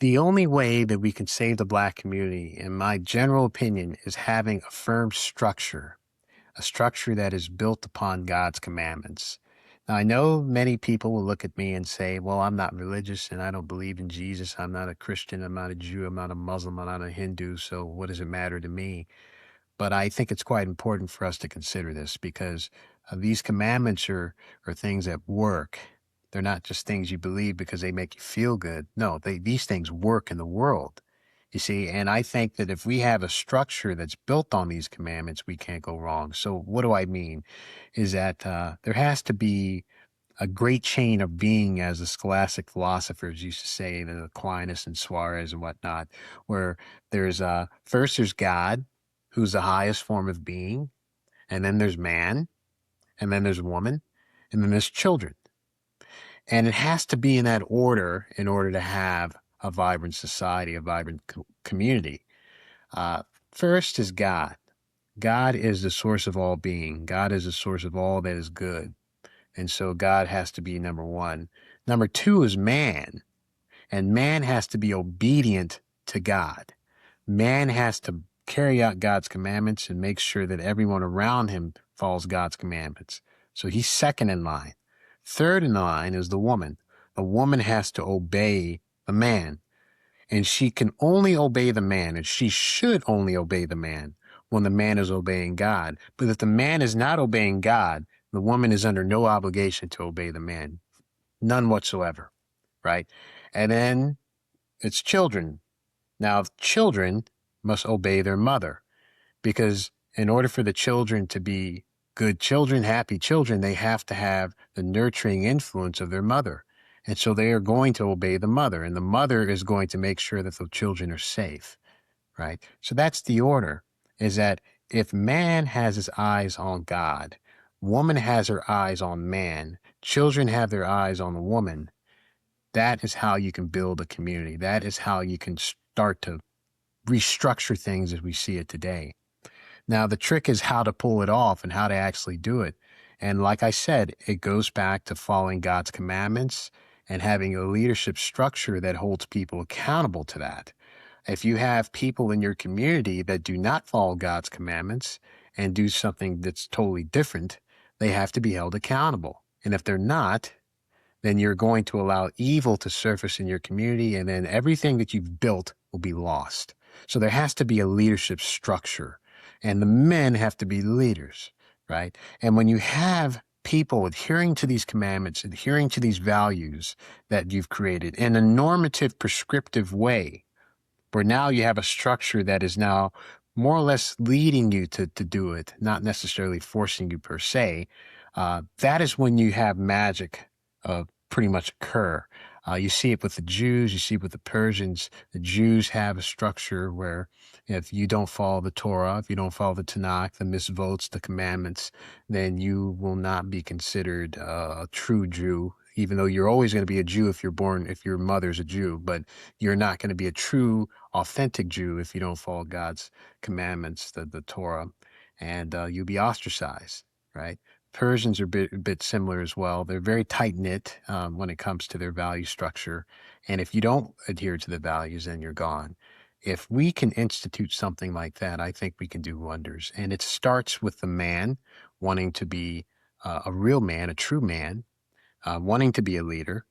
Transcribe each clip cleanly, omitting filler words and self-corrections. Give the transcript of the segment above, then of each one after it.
The only way that we can save the Black community, in my general opinion, is having a firm structure, a structure that is built upon God's commandments. Now, I know many people will look at me and say, well, I'm not religious and I don't believe in Jesus. I'm not a Christian. I'm not a Jew. I'm not a Muslim. I'm not a Hindu. So what does it matter to me? But I think it's quite important for us to consider this because these commandments are things that work. They're not just things you believe because they make you feel good. No, these things work in the world, you see. And I think that if we have a structure that's built on these commandments, we can't go wrong. So what do I mean? Is that there has to be a great chain of being, as the scholastic philosophers used to say, the Aquinas and Suarez and whatnot, where there's first there's God, who's the highest form of being, and then there's man, and then there's woman, and then there's children. And it has to be in that order in order to have a vibrant society, a vibrant community. Uh, First is God. God is the source of all being. God is the source of all that is good. And so God has to be number one. Number two is man. And man has to be obedient to God. Man has to carry out God's commandments and make sure that everyone around him follows God's commandments. So he's second in line. Third in line is the woman. A woman has to obey the man, and she can only obey the man, and she should only obey the man when the man is obeying God. But if the man is not obeying God, the woman is under no obligation to obey the man, none whatsoever, right? And then it's children. Now, children must obey their mother because in order for the children to be good children, happy children, they have to have the nurturing influence of their mother. And so they are going to obey the mother, and the mother is going to make sure that the children are safe, right? So that's the order, is that if man has his eyes on God, woman has her eyes on man, children have their eyes on the woman, that is how you can build a community. That is how you can start to restructure things as we see it today. Now, the trick is how to pull it off and how to actually do it. And like I said, it goes back to following God's commandments and having a leadership structure that holds people accountable to that. If you have people in your community that do not follow God's commandments and do something that's totally different, they have to be held accountable. And if they're not, then you're going to allow evil to surface in your community, and then everything that you've built will be lost. So there has to be a leadership structure, and the men have to be leaders, right? And when you have people adhering to these commandments, adhering to these values that you've created in a normative, prescriptive way, where now you have a structure that is now more or less leading you to do it, not necessarily forcing you per se, that is when you have magic pretty much occur. You see it with the Jews, you see it with the Persians. The Jews have a structure where if you don't follow the Torah, if you don't follow the Tanakh, the mitzvot, the commandments, then you will not be considered a true Jew, even though you're always going to be a Jew if if your mother's a Jew, but you're not going to be a true, authentic Jew if you don't follow God's commandments, the Torah, and you'll be ostracized, right? Persians are a bit similar as well. They're very tight-knit when it comes to their value structure. And if you don't adhere to the values, then you're gone. If we can institute something like that, I think we can do wonders. And it starts with the man wanting to be a real man, a true man, wanting to be a leader,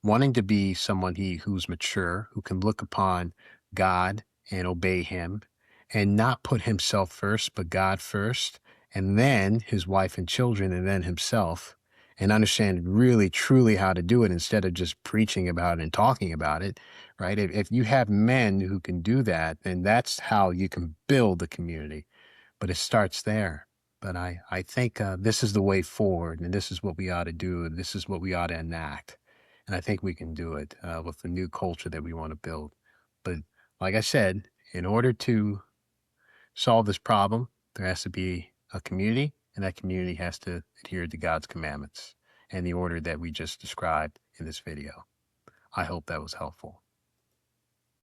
wanting to be someone who's mature, who can look upon God and obey him and not put himself first, but God first, and then his wife and children, and then himself, and understand really, truly how to do it instead of just preaching about it and talking about it, right? If you have men who can do that, then that's how you can build a community. But it starts there. But I think this is the way forward, and this is what we ought to do, and this is what we ought to enact. And I think we can do it with the new culture that we want to build. But like I said, in order to solve this problem, there has to be a community, and that community has to adhere to God's commandments and the order that we just described in this video. I hope that was helpful.